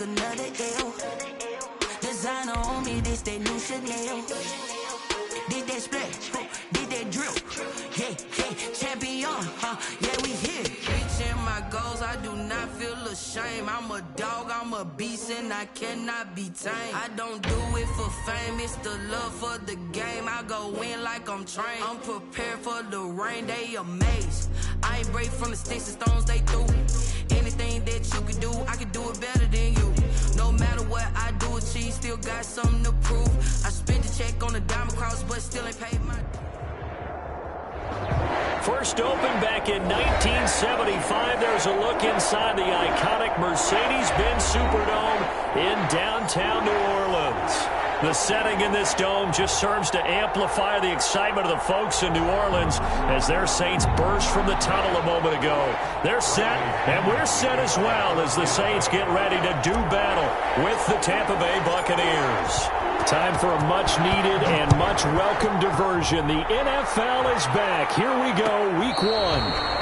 another L. Designer on me, this that new Chanel. Did that split, did that drip. Yeah, champion, yeah, we here. Reaching my goals, I do not feel ashamed. I'm a dog, I'm a beast, and I cannot be tamed. I don't do it for fame, it's the love for the game. I go in like I'm trained. I'm prepared for the rain, they amazed. I ain't break from the sticks and stones they threw. Anything that you can do, I can do it better than you. No matter what I do, achieve, still got something to prove. I spent the check on the diamond cross, but still ain't paid my... First opened back in 1975. There's a look inside the iconic Mercedes-Benz Superdome in downtown New Orleans. The setting in this dome just serves to amplify the excitement of the folks in New Orleans as their Saints burst from the tunnel a moment ago. They're set, and we're set as well as the Saints get ready to do battle with the Tampa Bay Buccaneers. Time for a much-needed and much-welcome diversion. The NFL is back. Here we go, Week 1.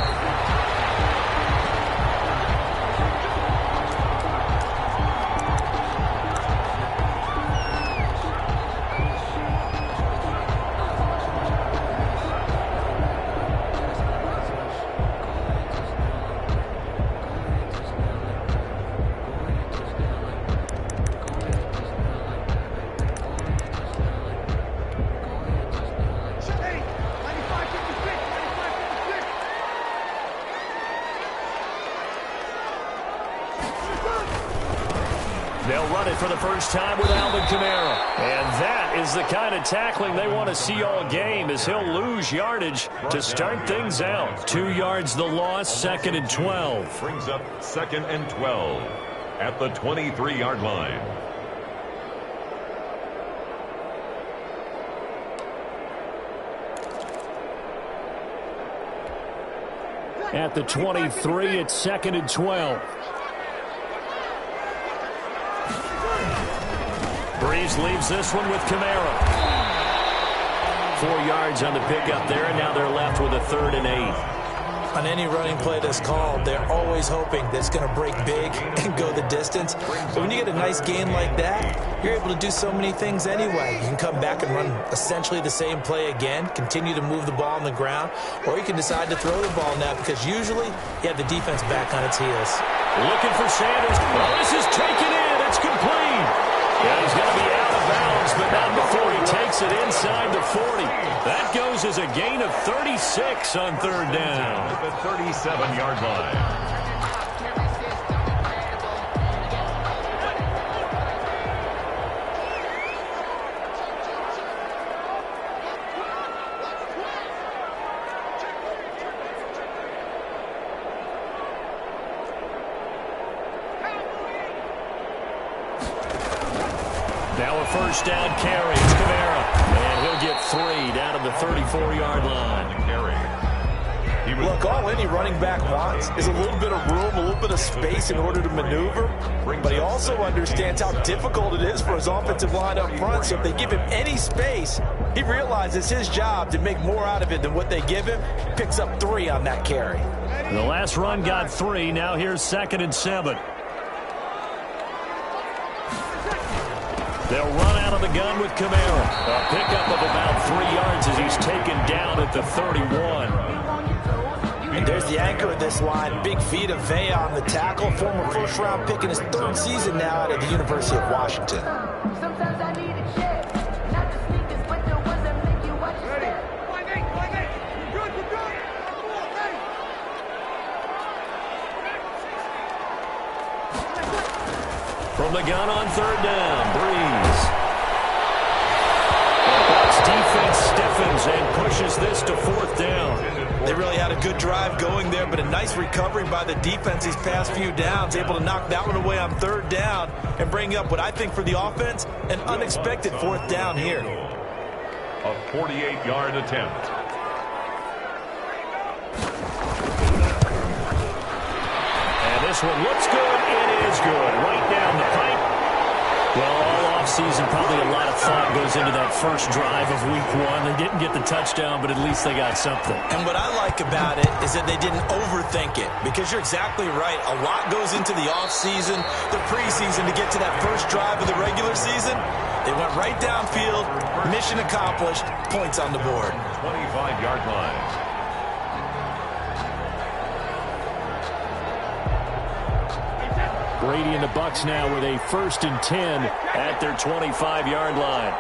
They'll run it for the first time with Alvin Kamara. And that is the kind of tackling they want to see all game, as he'll lose yardage to start things out. 2 yards the loss, 2nd and 12. Brings up 2nd and 12 at the 23-yard line. At the 23, it's 2nd and 12. Breeze leaves this one with Kamara. 4 yards on the pickup there, and now they're left with a 3rd and 8. On any running play that's called, they're always hoping that it's going to break big and go the distance. But when you get a nice gain like that, you're able to do so many things anyway. You can come back and run essentially the same play again, continue to move the ball on the ground, or you can decide to throw the ball now because usually you have the defense back on its heels. Looking for Sanders. Oh, this is taken in. It's complete. Yeah, he's going to be out of bounds, but not before he takes it inside the 40. That goes as a gain of 36 on 3rd down. At the 37-yard line. Now a first down carry. It's Kamara. And he'll get 3 down to the 34-yard line. Look, all any running back wants is a little bit of room, a little bit of space in order to maneuver. But he also understands how difficult it is for his offensive line up front. So if they give him any space, he realizes his job to make more out of it than what they give him. Picks up 3 on that carry. The last run got 3. Now here's 2nd and 7. They'll run out of the gun with Kamara. A pickup of about 3 yards as he's taken down at the 31. And there's the anchor of this line. Big feet of Vea on the tackle. Former first-round pick in his 3rd season now out of the University of Washington. Sometimes I need a check. Not the sneakers, but the ones that make you watch your step. From the gun on 3rd down, Breeze. The Bucs defense stiffens and pushes this to 4th down. They really had a good drive going there, but a nice recovery by the defense these past few downs, able to knock that one away on 3rd down and bring up what I think for the offense, an unexpected 4th down here. A 48-yard attempt. And this one looks good. It is good. Right down the pipe. Well, all offset. preseason, probably a lot of thought goes into that first drive of week 1. They didn't get the touchdown, but at least they got something. And what I like about it is that they didn't overthink it, because you're exactly right. A lot goes into the offseason, the preseason to get to that first drive of the regular season. They went right downfield, mission accomplished, points on the board. 25-yard line. Brady and the Bucs now with a 1st and 10 at their 25-yard line.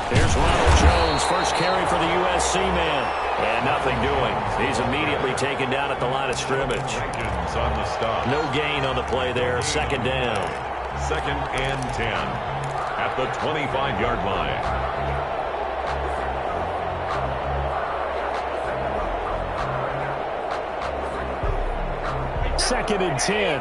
There's Ronald Jones, first carry for the USC man. And nothing doing. He's immediately taken down at the line of scrimmage. On the stop. No gain on the play there. 2nd down. 2nd and 10 at the 25-yard line. 2nd and 10.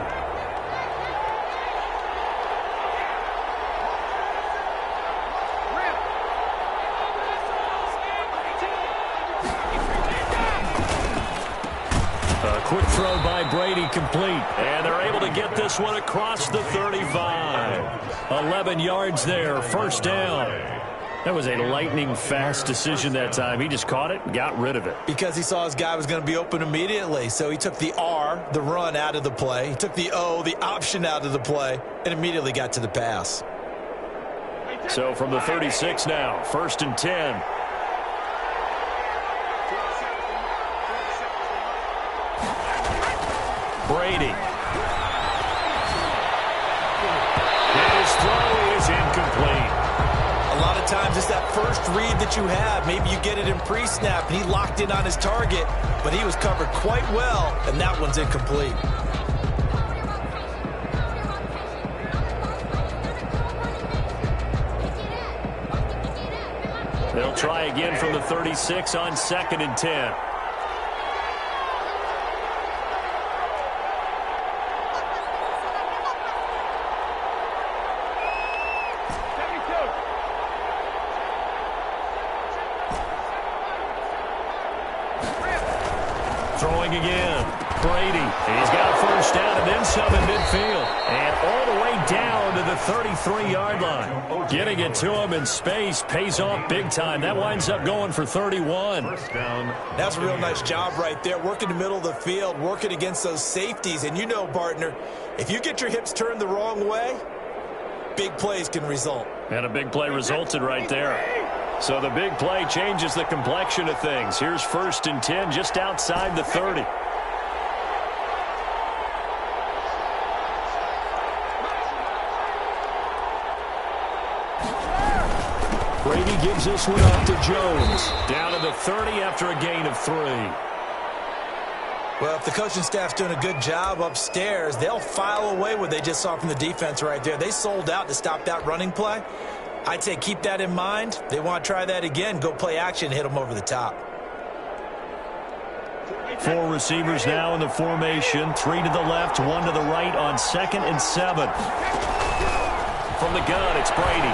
A quick throw by Brady, complete. And they're able to get this one across the 35. 11 yards there, 1st down. That was a lightning-fast decision that time. He just caught it and got rid of it. Because he saw his guy was going to be open immediately. So he took the R, the run, out of the play. He took the O, the option, out of the play, and immediately got to the pass. So from the 36 now, 1st and 10. Brady. And his throw is incomplete. A lot of times it's that first read that you have. Maybe you get it in pre-snap, and he locked in on his target, but he was covered quite well, and that one's incomplete. They'll try again from the 36 on 2nd and 10. Throwing again. Brady. He's got a 1st down and then some in midfield. And all the way down to the 33-yard line. Getting it to him in space pays off big time. That winds up going for 31. 1st down. That's a real nice job right there. Working the middle of the field, working against those safeties. And you know, partner, if you get your hips turned the wrong way, big plays can result. And a big play resulted right there. So the big play changes the complexion of things. Here's 1st and 10 just outside the 30. Brady gives this one up to Jones. Down to the 30 after a gain of 3. Well, if the coaching staff's doing a good job upstairs, they'll file away what they just saw from the defense right there. They sold out to stop that running play. I'd say keep that in mind. They want to try that again. Go play action, hit them over the top. 4 receivers now in the formation. 3 to the left, 1 to the right on 2nd and 7. From the gun, it's Brady.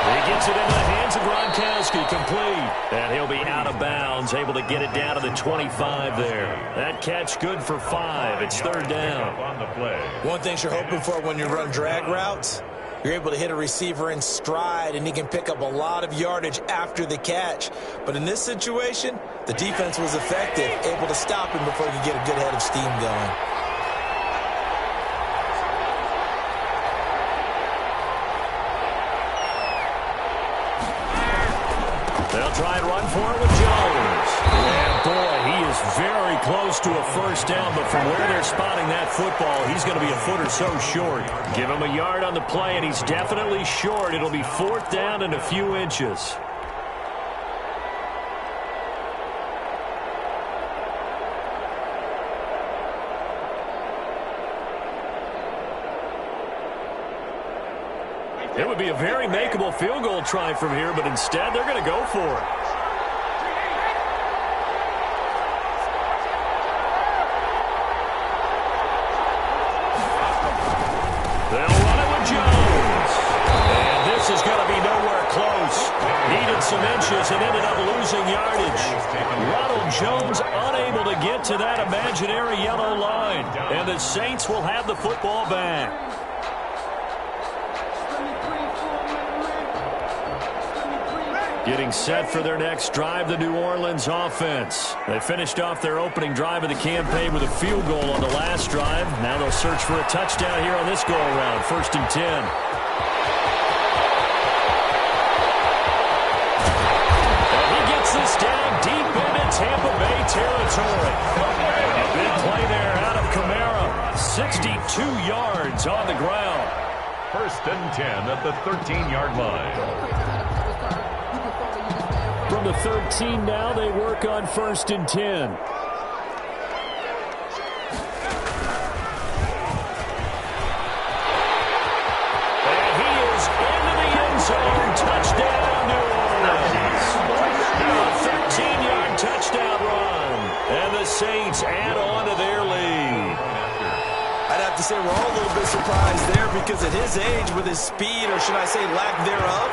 He gets it into the hands of Gronkowski, complete. And he'll be out of bounds, able to get it down to the 25 there. That catch good for 5. It's 3rd down. On the play. One thing you're hoping for when you run drag routes, you're able to hit a receiver in stride, and he can pick up a lot of yardage after the catch. But in this situation, the defense was effective, able to stop him before he could get a good head of steam going. They'll try and run for it with Jones. And boy, he is very close to a 1st down, but from where they're spotting that football, he's going to be a foot or so short. Give him a yard on the play, and he's definitely short. It'll be 4th down and a few inches. It would be a very makeable field goal try from here, but instead they're going to go for it. They'll run it with Jones. And this is going to be nowhere close. Needed some inches and ended up losing yardage. Ronald Jones unable to get to that imaginary yellow line. And the Saints will have the football back. Getting set for their next drive, the New Orleans offense. They finished off their opening drive of the campaign with a field goal on the last drive. Now they'll search for a touchdown here on this go-around. 1st and 10. And he gets this down deep into Tampa Bay territory. A big play there out of Kamara. 62 yards on the ground. 1st and 10 at the 13-yard line. From the 13 now, they work on 1st and 10. And he is into the end zone. Touchdown, New Orleans. A 13-yard touchdown run. And the Saints add on to their lead. I'd have to say we're all a little bit surprised there because at his age, with his speed, or should I say lack thereof,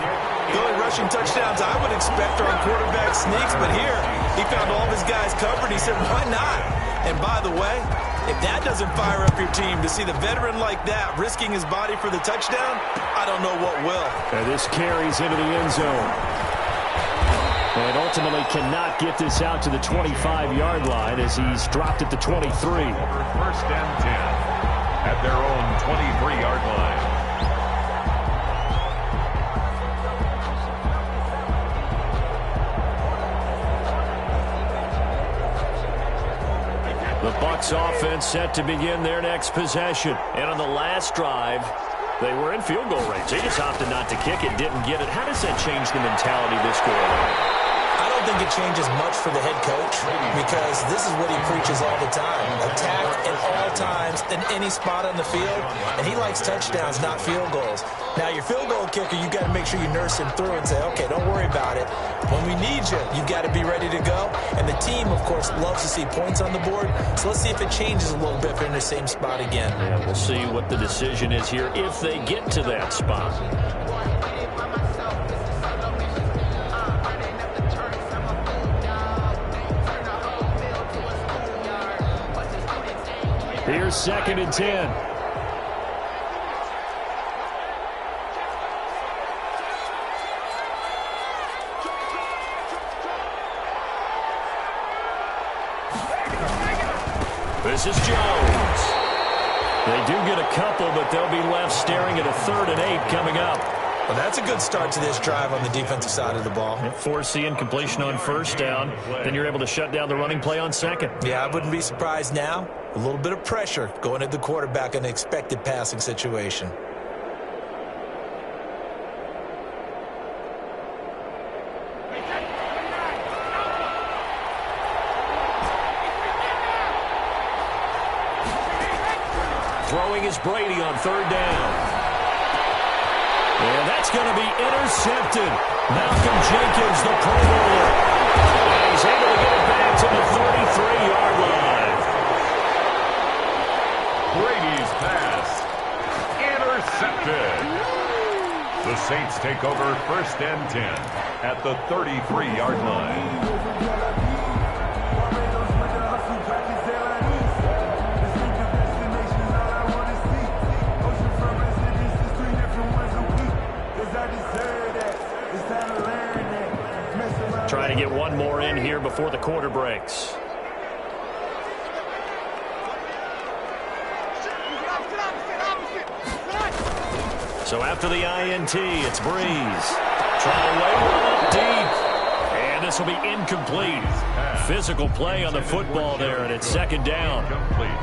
the only rushing touchdowns I would expect are on quarterback sneaks. But here, he found all of his guys covered. He said, why not? And by the way, if that doesn't fire up your team to see the veteran like that risking his body for the touchdown, I don't know what will. And this carries into the end zone. And ultimately cannot get this out to the 25-yard line as he's dropped at the 23. 1st and 10 at their own 23-yard line. The Bucs offense set to begin their next possession. And on the last drive, they were in field goal range. They just opted not to kick it, didn't get it. How does that change the mentality this go around? I don't think it changes much for the head coach because this is what he preaches all the time. Attack at all times in any spot on the field, and he likes touchdowns, not field goals. Now, your field goal kicker, you got to make sure you nurse him through and say, okay, don't worry about it. When we need you, you got to be ready to go. And the team, of course, loves to see points on the board. So let's see if it changes a little bit if they're in the same spot again. Yeah, we'll see what the decision is here if they get to that spot. Here's 2nd and 10. This is Jones. They do get a couple, but they'll be left staring at a 3rd and 8 coming up. Well, that's a good start to this drive on the defensive side of the ball. Force the incompletion on 1st down. Then you're able to shut down the running play on 2nd. Yeah, I wouldn't be surprised now. A little bit of pressure going at the quarterback in an expected passing situation. Throwing is Brady on 3rd down. And that's going to be intercepted. Malcolm Jenkins, the Pro Bowler. And he's able to get it back to the 33-yard line. Brady's pass intercepted. The Saints take over 1st and 10 at the 33-yard line. Trying to get one more in here before the quarter breaks. So after the INT, it's Breeze. Trying to lay one up deep. And this will be incomplete. Physical play on the football there, and it's 2nd down. Complete.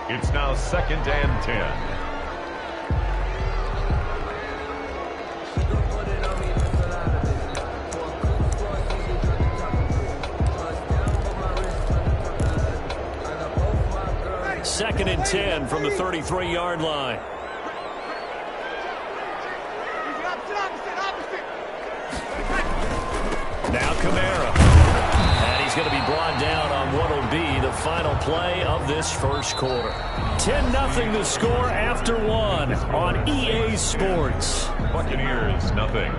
It's now 2nd and 10. Second and 10 from the 33-yard line. Now Kamara. And he's going to be brought down on what will be the final play of this first quarter. 10-0 the score after 1 on EA Sports. Buccaneers, 0.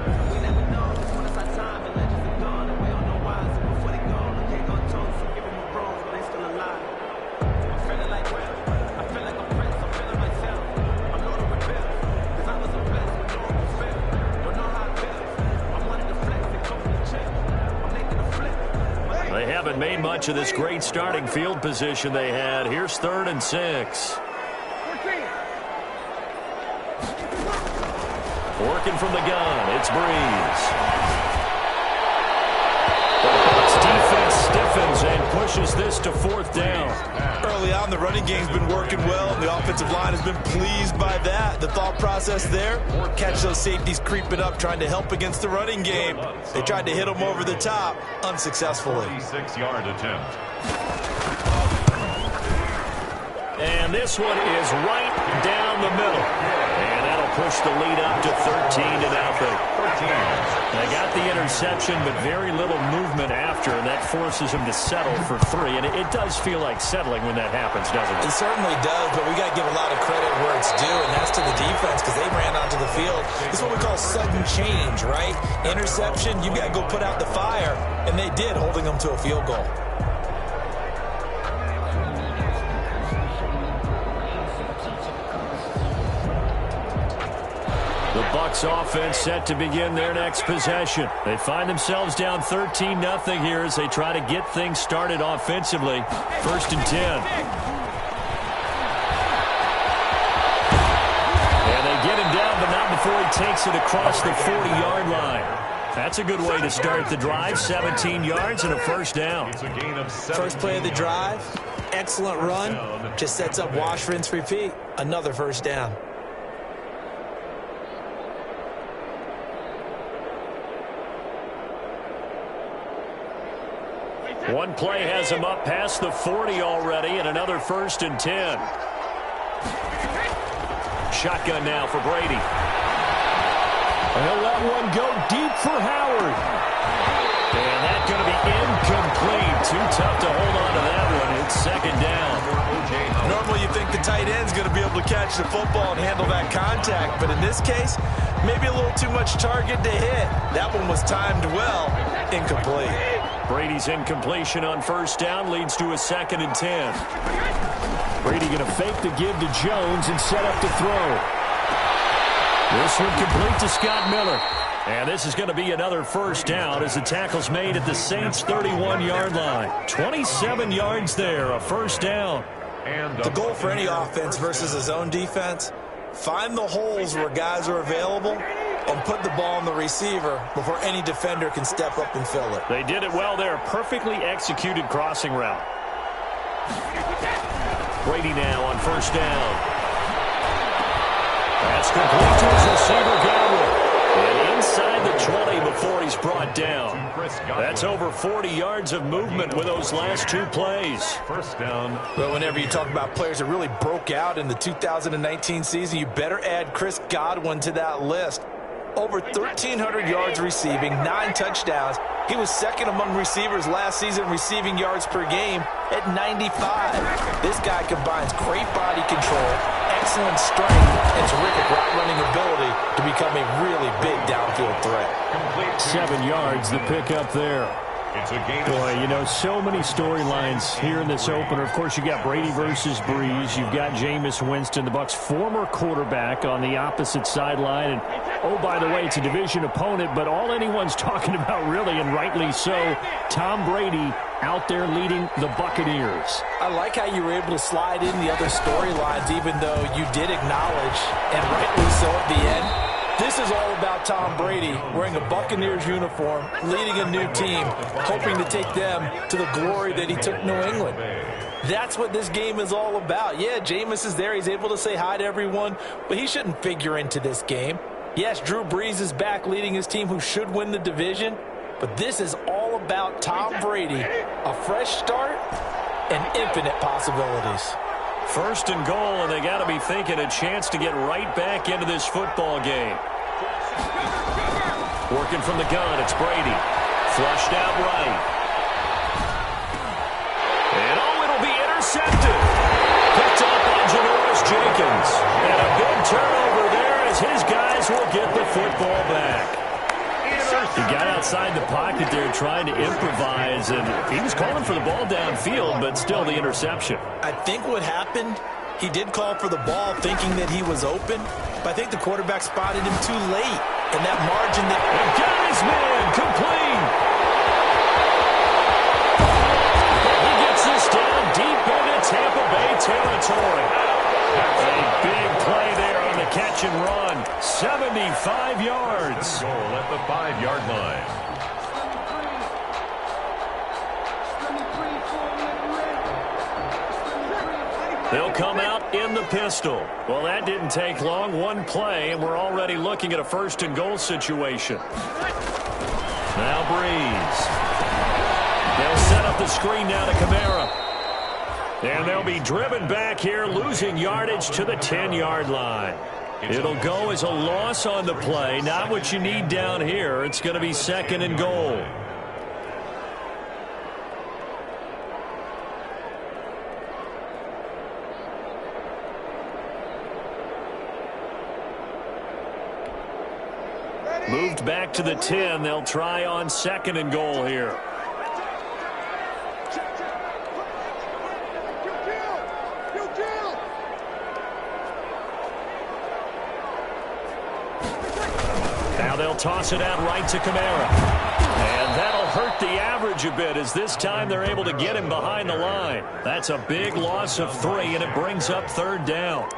see much of this great starting field position they had. Here's 3rd and 6. Working from the gun, it's Breeze. The Bucs defense stiffens and pushes this to 4th down. Early on, the running game's been working well, and the offensive line has been pleased by that. The thought process there, catch those safeties creeping up, trying to help against the running game. They tried to hit them over the top, unsuccessfully. 36-yard attempt. And this one is right down the middle. And that'll push the lead up to 13-0. They got the interception, but very little movement after, and that forces them to settle for 3. And it does feel like settling when that happens, doesn't it? It certainly does, but we got to give a lot of credit where it's due, and that's to the defense because they ran onto the field. It's what we call sudden change, right? Interception, you got to go put out the fire, and they did, holding them to a field goal. The Bucs offense set to begin their next possession. They find themselves down 13-0 here as they try to get things started offensively. 1st and 10. And they get him down, but not before he takes it across the 40-yard line. That's a good way to start the drive. 17 yards and a 1st down. First play of the drive, excellent run. Just sets up wash, rinse, repeat. Another 1st down. One play has him up past the 40 already, and another 1st and 10. Shotgun now for Brady. He'll let one go deep for Howard. And that's going to be incomplete. Too tough to hold on to that one. It's 2nd down. Normally you think the tight end's going to be able to catch the football and handle that contact, but in this case, maybe a little too much target to hit. That one was timed well. Incomplete. Brady's incompletion on 1st down leads to a 2nd and 10. Brady going to fake the give to Jones and set up to throw. This one complete to Scott Miller. And this is going to be another 1st down as the tackle's made at the Saints' 31-yard line. 27 yards there, a 1st down. And the goal for any offense versus a zone defense, find the holes where guys are available and put the ball on the receiver before any defender can step up and fill it. They did it well there. Perfectly executed crossing route. Brady now on 1st down. That's complete to his receiver, Godwin. And inside the 20 before he's brought down. That's over 40 yards of movement with those last 2 plays. 1st down. Well, whenever you talk about players that really broke out in the 2019 season, you better add Chris Godwin to that list. Over 1,300 yards receiving, 9 touchdowns. He was 2nd among receivers last season receiving yards per game at 95. This guy combines great body control, excellent strength, and terrific route running ability to become a really big downfield threat. 7 yards, the pickup there. It's a game. Boy, you know, so many storylines here in this opener. Of course, you got Brady versus Breeze. You've got Jameis Winston, the Bucs' former quarterback, on the opposite sideline. And, oh, by the way, it's a division opponent, but all anyone's talking about really, and rightly so, Tom Brady out there leading the Buccaneers. I like how you were able to slide in the other storylines, even though you did acknowledge, and rightly so at the end, this is all about Tom Brady wearing a Buccaneers uniform, leading a new team, hoping to take them to the glory that he took New England. That's what this game is all about. Yeah, Jameis is there. He's able to say hi to everyone, but he shouldn't figure into this game. Yes, Drew Brees is back leading his team who should win the division, but this is all about Tom Brady, a fresh start and infinite possibilities. 1st and goal, and they got to be thinking a chance to get right back into this football game. Working from the gun, it's Brady. Flushed out right. And, oh, it'll be intercepted. Picked up by Janoris Jenkins. And a big turnover there as his guys will get the football back. He got outside the pocket there trying to improvise, and he was calling for the ball downfield, but still the interception. I think what happened, he did call for the ball thinking that he was open, but I think the quarterback spotted him too late, and that margin that... And got his man complete. 5 yards. Goal at the 5-yard line. They'll come out in the pistol. Well, that didn't take long. One play, and we're already looking at a first-and-goal situation. Now Breeze. They'll set up the screen now to Kamara. And they'll be driven back here, losing yardage to the 10-yard line. It'll go as a loss on the play. Not what you need down here. It's going to be 2nd and goal. Moved back to the 10. They'll try on 2nd and goal here. Now they'll toss it out right to Kamara. And that'll hurt the average a bit as this time they're able to get him behind the line. That's a big loss of 3, and it brings up 3rd down.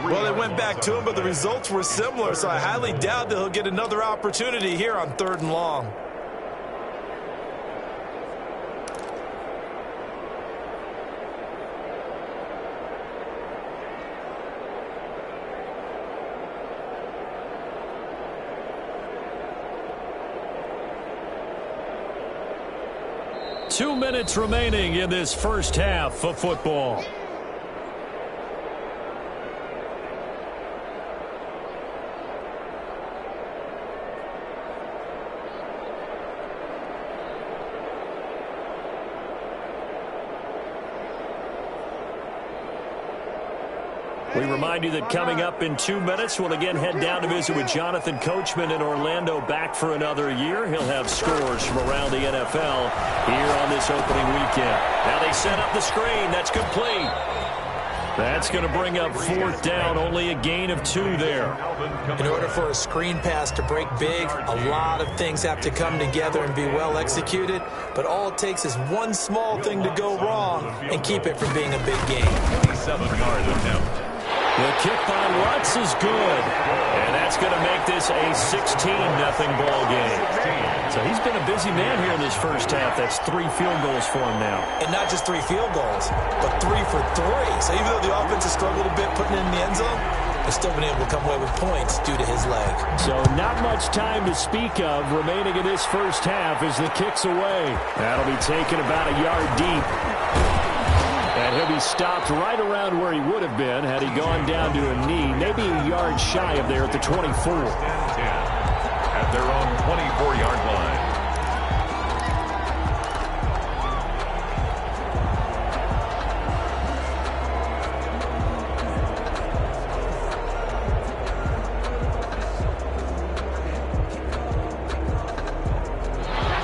Well, they went back to him, but the results were similar, so I highly doubt that he'll get another opportunity here on 3rd and long. Two minutes remaining in this first half of football. We remind you that coming up in 2 minutes, we'll again head down to visit with Jonathan Coachman in Orlando, back for another year. He'll have scores from around the NFL here on this opening weekend. Now they set up the screen. That's complete. That's going to bring up 4th down, only a gain of 2 there. In order for a screen pass to break big, a lot of things have to come together and be well executed, but all it takes is one small thing to go wrong and keep it from being a big game. 7-yard attempt. The kick by Lutz is good, and that's going to make this a 16-0 ball game. So he's been a busy man here in this first half. That's 3 field goals for him now. And not just 3 field goals, but 3 for 3. So even though the offense has struggled a bit putting it in the end zone, they've still been able to come away with points due to his leg. So not much time to speak of remaining in this first half as the kick's away. That'll be taken about a yard deep. And he'll be stopped right around where he would have been had he gone down to a knee, maybe a yard shy of there at the 24. At their own 24-yard line.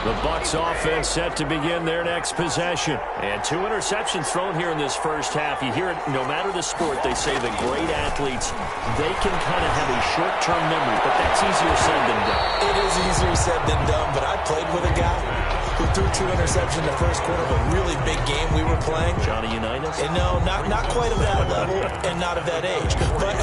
The Bucs offense set to begin their next possession. And 2 interceptions thrown here in this first half. You hear it, no matter the sport, they say the great athletes, they can kind of have a short-term memory, but that's easier said than done. It is easier said than done, but I played with a guy who threw 2 interceptions in the first quarter of a really big game we were playing. Johnny Unitas? And no, not quite of that level and not of that age. But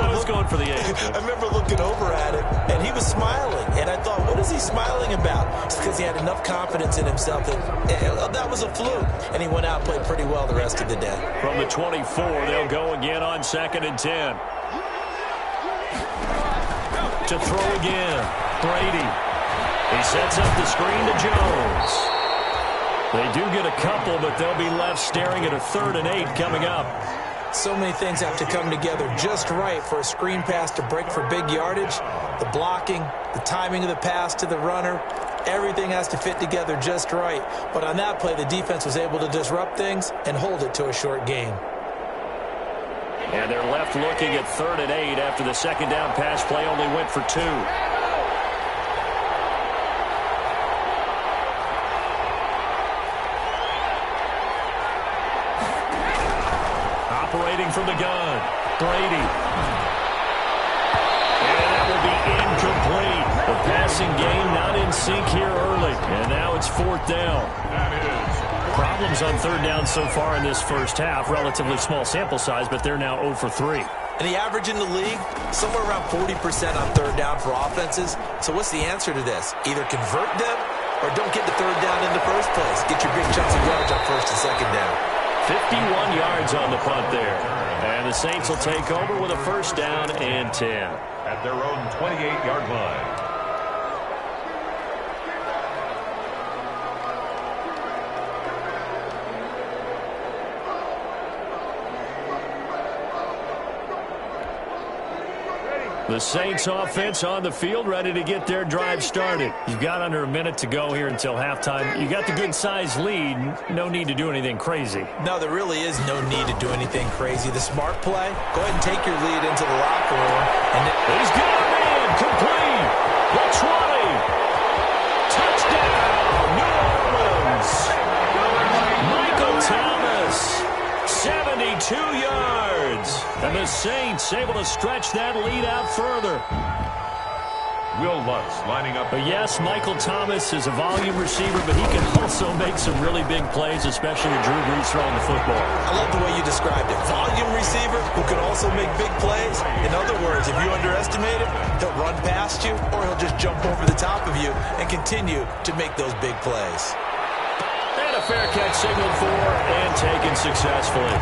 I was going for the age. I remember looking over at him, and he was smiling. And I thought, what is he smiling about? It's because he had enough confidence in himself that was a fluke. And he went out and played pretty well the rest of the day. From the 24, they'll go again on 2nd and 10. To throw again, Brady. He sets up the screen to Jones. They do get a couple, but they'll be left staring at a 3rd and 8 coming up. So many things have to come together just right for a screen pass to break for big yardage. The blocking, the timing of the pass to the runner, everything has to fit together just right. But on that play, the defense was able to disrupt things and hold it to a short game. And they're left looking at 3rd and 8 after the 2nd down pass play only went for 2. Operating from the gun, Brady. And that will be incomplete. The passing game not in sync here early. And now it's 4th down. Problems on 3rd down so far in this first half. Relatively small sample size, but they're now 0 for 3. And the average in the league, somewhere around 40% on third down for offenses. So what's the answer to this? Either convert them or don't get the third down in the first place. Get your big chunks of yards on first and second down. 51 yards on the punt there. And the Saints will take over with a first down and 10. At their own 28-yard line. The Saints offense on the field, ready to get their drive started. You've got under a minute to go here until halftime. You got the good-sized lead. No need to do anything crazy. No, there really is no need to do anything crazy. The smart play, go ahead and take your lead into the locker room. And he's got a man, complete. The 20. Touchdown, New Orleans. Michael Thomas, 72 yards. And the Saints able to stretch that lead out further. Will Lutz lining up. But yes, Michael Thomas is a volume receiver, but he can also make some really big plays, especially with Drew Brees throwing the football. I love the way you described it. Volume receiver who can also make big plays. In other words, if you underestimate him, he'll run past you or he'll just jump over the top of you and continue to make those big plays. And a fair catch signaled for and taken successfully.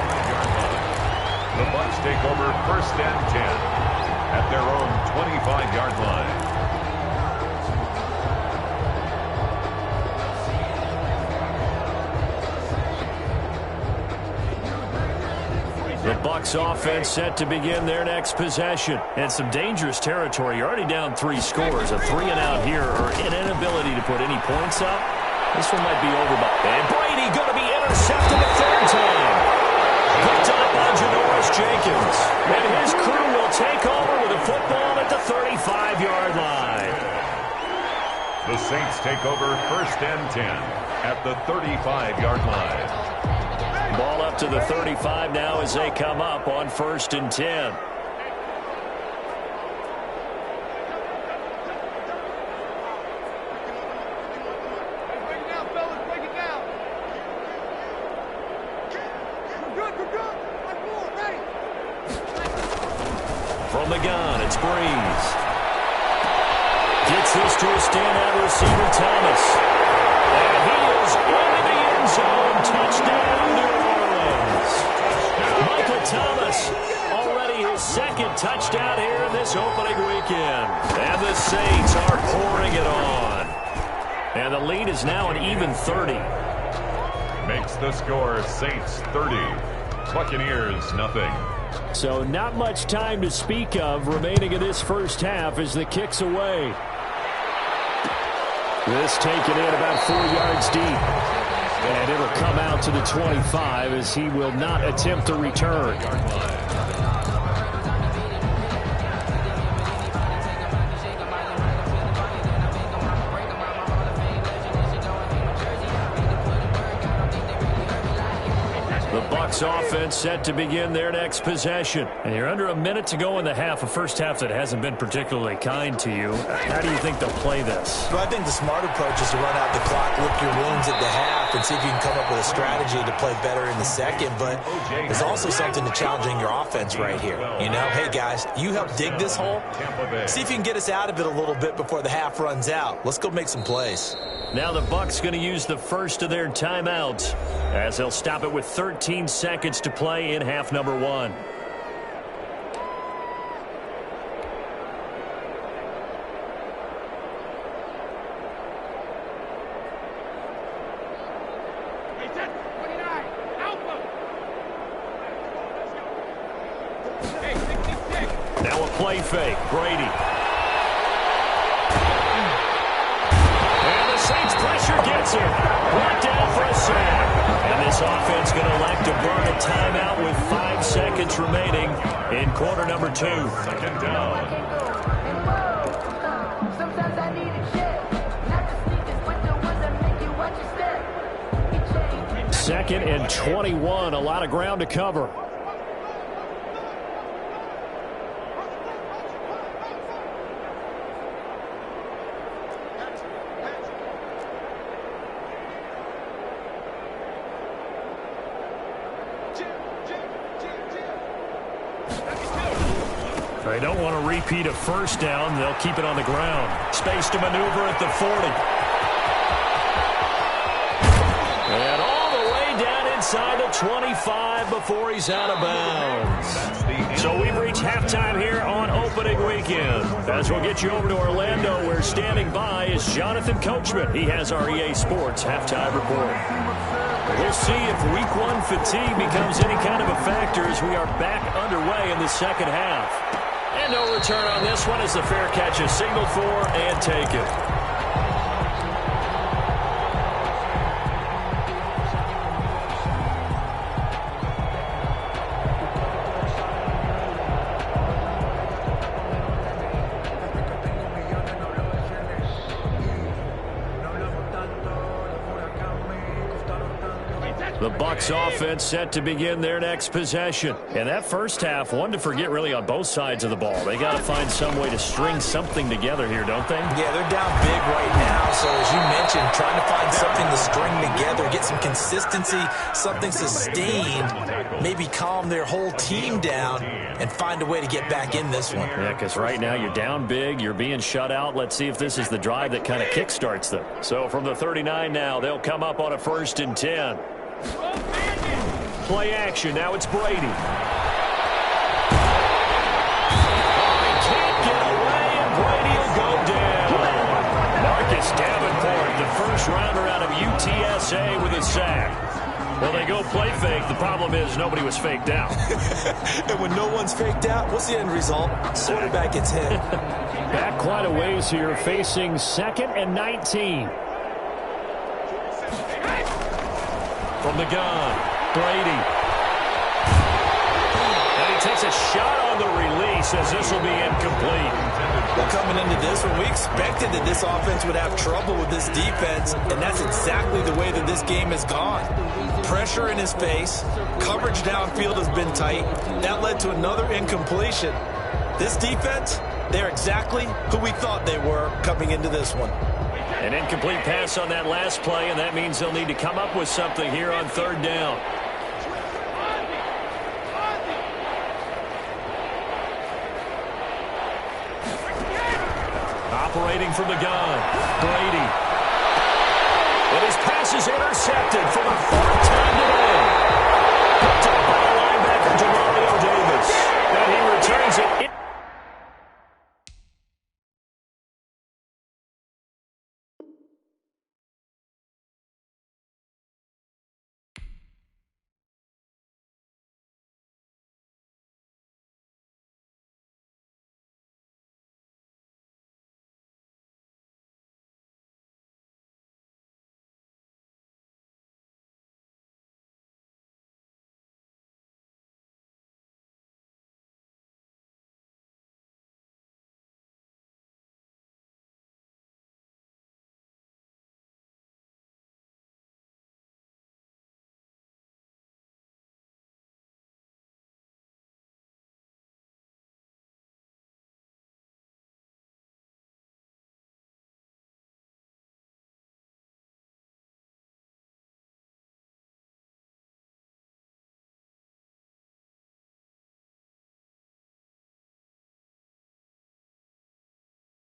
The Bucs take over first and 10 at their own 25-yard line. The Bucs offense set to begin their next possession. And some dangerous territory. You're already down 3 scores. A 3-and-out here or an inability to put any points up. This one might be over by. And Brady going to be intercepted a third time. Picked up on Janoris Jenkins. And his crew will take over with the football at the 35-yard line. The Saints take over first and 10 at the 35-yard line. Ball up to the 35 now as they come up on first and 10. From the gun, it's Breeze. Gets this to a standout receiver, Thomas. And he is into the end zone. Touchdown, New Orleans. Michael Thomas, already his second touchdown here in this opening weekend. And the Saints are pouring it on. And the lead is now an even 30. Makes the score Saints 30. Buccaneers nothing. So not much time to speak of remaining in this first half as the kick's away. This taken in about 4 yards deep. And it'll come out to the 25 as he will not attempt a return. Offense set to begin their next possession. And you're under a minute to go in the half, a first half that hasn't been particularly kind to you. How do you think they'll play this? Well, I think the smart approach is to run out the clock, lick your wounds at the half, and see if you can come up with a strategy to play better in the second. But there's also something to challenging your offense right here. You know, hey, guys, you help dig this hole. See if you can get us out of it a little bit before the half runs out. Let's go make some plays. Now the Bucs going to use the first of their timeouts as they'll stop it with 13 seconds to play in half number 1. Now a play fake. Brady. Pressure gets him. Brought down for a sack. And this offense going to elect to burn a timeout with 5 seconds remaining in quarter number 2. Second down. Sometimes I need a check. Not the sneakers, but the ones that make you watch your step. Second and 21. A lot of ground to cover. They don't want to repeat a first down. They'll keep it on the ground. Space to maneuver at the 40. And all the way down inside the 25 before he's out of bounds. So we've reached halftime here on opening weekend. As we'll get you over to Orlando, where standing by is Jonathan Coachman. He has our EA Sports halftime report. We'll see if week one fatigue becomes any kind of a factor as we are back underway in the second half. And no return on this one as the fair catch is signaled for and taken. The Bucs offense set to begin their next possession. And that first half, one to forget really on both sides of the ball. They got to find some way to string something together here, don't they? Yeah, they're down big right now. So as you mentioned, trying to find something to string together, get some consistency, something sustained, maybe calm their whole team down and find a way to get back in this one. Yeah, because right now you're down big, you're being shut out. Let's see if this is the drive that kind of kickstarts them. So from the 39 now, they'll come up on a 1st and 10. Play action. Now it's Brady. He can't get away, and Brady will go down. Marcus Davenport, the first rounder out of UTSA with a sack. Well, they go play fake. The problem is nobody was faked out. And when no one's faked out, what's the end result? Quarterback gets hit. Back quite a ways here, facing 2nd and 19. From the gun, Brady. And he takes a shot on the release as this will be incomplete. Well, coming into this one, we expected that this offense would have trouble with this defense, and that's exactly the way that this game has gone. Pressure in his face, coverage downfield has been tight. That led to another incompletion. This defense, they're exactly who we thought they were coming into this one. An incomplete pass on that last play, and that means they'll need to come up with something here on 3rd down. Operating from the gun, Brady. And his pass is intercepted for the 4th time today.